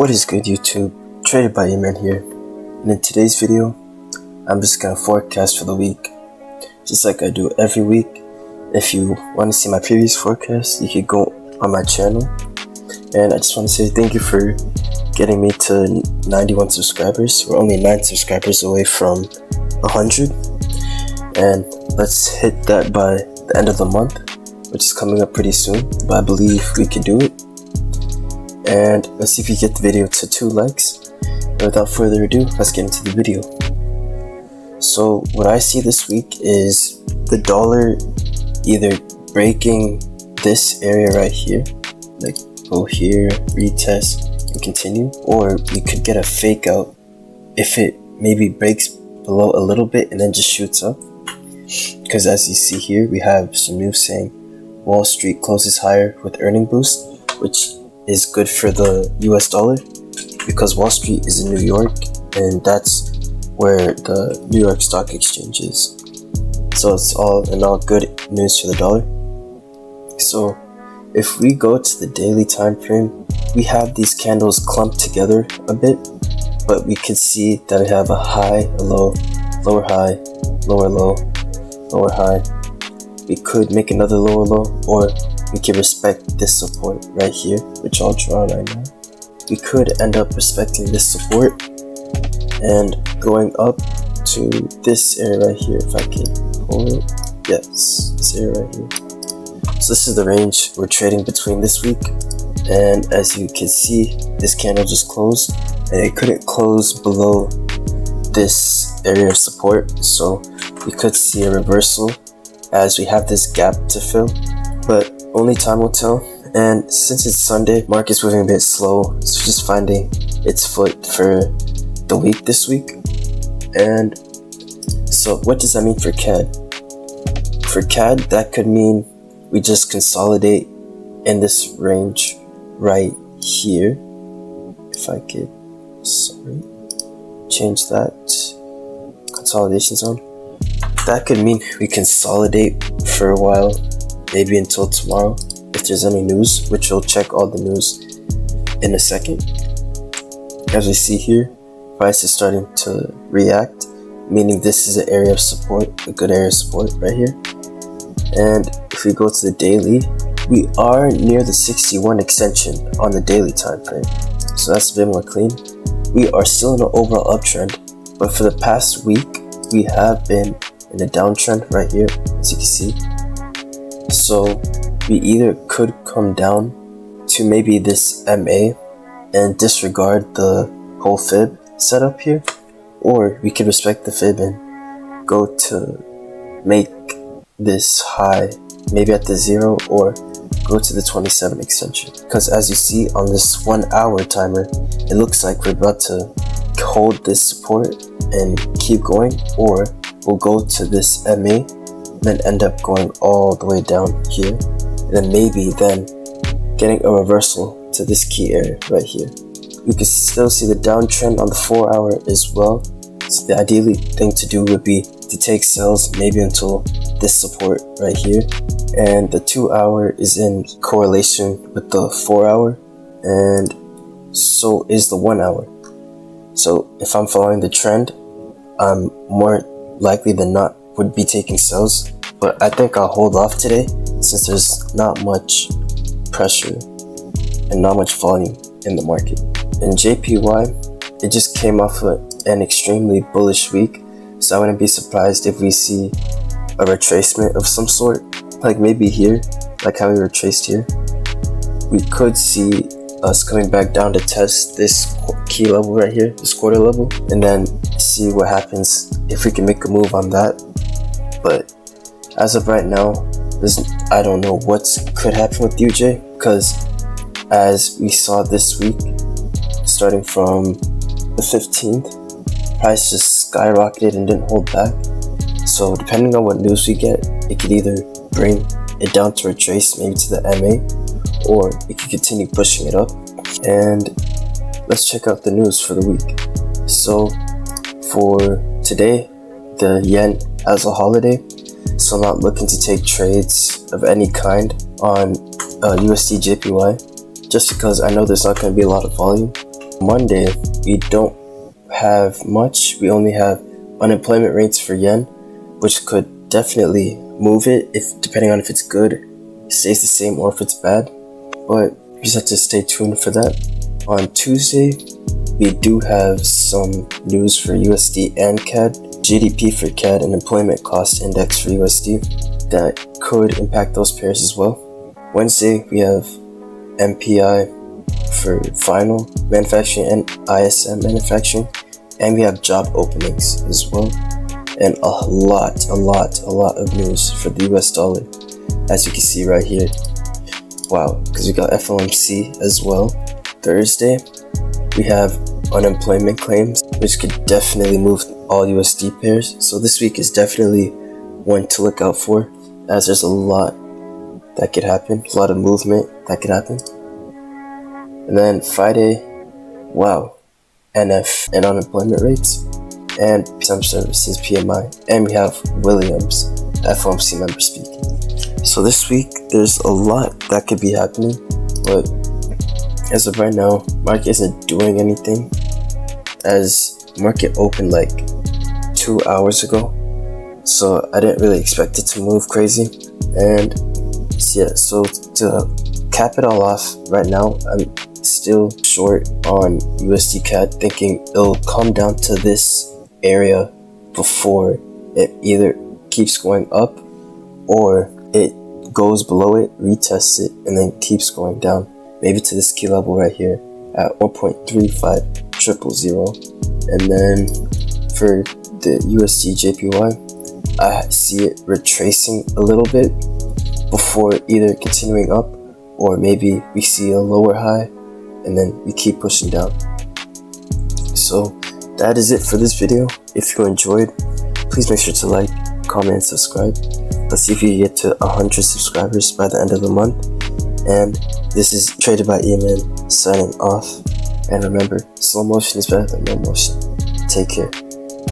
What is good, YouTube? Traded by A-Man here, and in today's video I'm just gonna forecast for the week just like I do every week. If you want to see my previous forecast, you could go on my channel. And I just want to say thank you for getting me to 91 subscribers. We're only 9 subscribers away from 100, and let's hit that by the end of the month, which is coming up pretty soon, but I believe we can do it. And let's see if we get the video to 2 likes. And without further ado, let's get into the video. So what I see this week is the dollar either breaking this area right here, like go here, retest, and continue, or we could get a fake out if it maybe breaks below a little bit and then just shoots up. Because as you see here, we have some news saying Wall Street closes higher with earning boost, which is good for the US dollar because Wall Street is in New York and that's where the New York Stock Exchange is. So it's all in all good news for the dollar. So if we go to the daily time frame, we have these candles clumped together a bit, but we can see that we have a high, a low, lower high, lower low, lower high. We could make another lower low, or we can respect this support right here, which I'll draw right now. We could end up respecting this support and going up to this area right here. If I can pull it, yes, this area right here. So this is the range we're trading between this week, and as you can see, this candle just closed and it couldn't close below this area of support, so we could see a reversal as we have this gap to fill, but only time will tell. And since it's Sunday, market's moving a bit slow, so just finding its foot for the week this week. And so what does that mean for CAD? For CAD, that could mean we just consolidate in this range right here. If I could, change that consolidation zone. That could mean we consolidate for a while, maybe until tomorrow, if there's any news, which we'll check all the news in a second. As we see here, price is starting to react, meaning this is an area of support, a good area of support right here. And if we go to the daily, we are near the 61 extension on the daily time frame, so that's a bit more clean. We are still in an overall uptrend, but for the past week, we have been in a downtrend right here, as you can see. So we either could come down to maybe this MA and disregard the whole fib setup here, or we could respect the fib and go to make this high maybe at the 0, or go to the 27 extension. Because as you see on this 1 hour timer, it looks like we're about to hold this support and keep going, or we'll go to this MA and then end up going all the way down here, and then maybe then getting a reversal to this key area right here. You can still see the downtrend on the 4 hour as well, so the ideally thing to do would be to take sales maybe until this support right here, and the 2 hour is in correlation with the 4 hour, and so is the 1 hour. So if I'm following the trend, I'm more likely than not would be taking sales, but I think I'll hold off today since there's not much pressure and not much volume in the market. In JPY, it just came off an extremely bullish week, so I wouldn't be surprised if we see a retracement of some sort, like maybe here, like how we retraced here. We could see us coming back down to test this key level right here, this quarter level, and then see what happens if we can make a move on that. But as of right now, I don't know what could happen with UJ, because as we saw this week, starting from the 15th, price just skyrocketed and didn't hold back. So depending on what news we get, it could either bring it down to retrace maybe to the MA, or it could continue pushing it up. And let's check out the news for the week. So for today, the yen has a holiday, so I'm not looking to take trades of any kind on USD JPY, just because I know there's not going to be a lot of volume. Monday, we don't have much. We only have unemployment rates for yen, which could definitely move it if depending on if it's good, it stays the same, or if it's bad. But you just have to stay tuned for that. On Tuesday, we do have some news for USD and CAD, GDP for CAD and employment cost index for USD that could impact those pairs as well. Wednesday, we have MPI for final manufacturing and ISM manufacturing, and we have job openings as well, and a lot of news for the US dollar, as you can see right here. Wow, because we got FOMC as well. Thursday, we have unemployment claims, which could definitely move all USD pairs. So this week is definitely one to look out for, as there's a lot that could happen, a lot of movement that could happen. And then Friday, wow, NF and unemployment rates, and some services PMI, and we have Williams, FOMC member speaking. So this week there's a lot that could be happening, but as of right now, market isn't doing anything, as market opened like 2 hours ago, so I didn't really expect it to move crazy. And yeah, so to cap it all off, right now I'm still short on USD CAD, thinking it'll come down to this area before it either keeps going up or it goes below it, retests it, and then keeps going down, maybe to this key level right here at 1.35000. And then for the USD JPY, I see it retracing a little bit before either continuing up, or maybe we see a lower high and then we keep pushing down. So that is it for this video. If you enjoyed, please make sure to like, comment, and subscribe. Let's see if we get to 100 subscribers by the end of the month. And this is Traded by EMN signing off. And remember, slow motion is better than no motion. Take care.